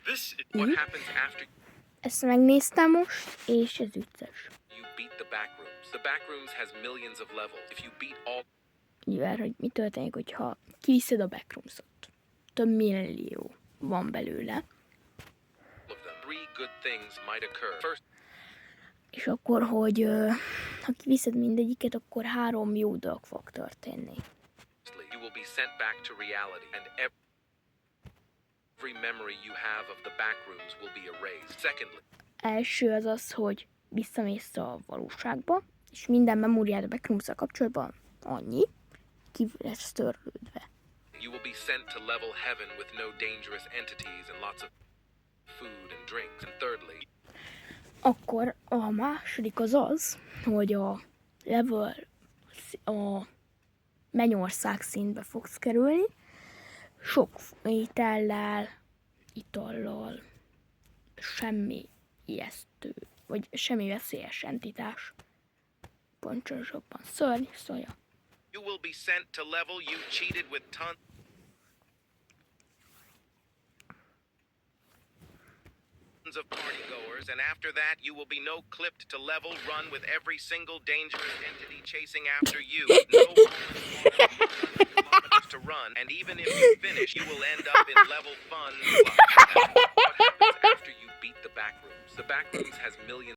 This is what happens after Ezt megnéztem most, és ez vicces. you beat the backrooms. The backrooms has millions of levels. If you beat all Mivel, hogy mi történik, hogyha kiviszed a backroomsot. Több millió van belőle. of them, 3 good things might occur. First, És akkor, hogy ha kiviszed mindegyiket, akkor 3 jó dolog fog történni. you will be sent back to reality, and every memory you have of the backrooms will be erased. Secondly, Első az az, hogy visszamész a valóságba, és minden memóriád a backroomsszal kapcsolatban annyi, ki lesz törlődve. you will be sent to level heaven with no dangerous entities and lots of food and drinks. And thirdly, Akkor a második az az, hogy a level, a mennyország szintbe fogsz kerülni, sok étellel, itallal, semmi ijesztő, vagy semmi veszélyes entitás. Poncsosokban szörny, szója. you will be sent to level you cheated with tons of partygoers, and after that you will be no clipped to level run with every single dangerous entity chasing after you. No kilometers to run, and even if you finish, you will end up in level fun. What happens after you beat the backrooms? The backrooms has millions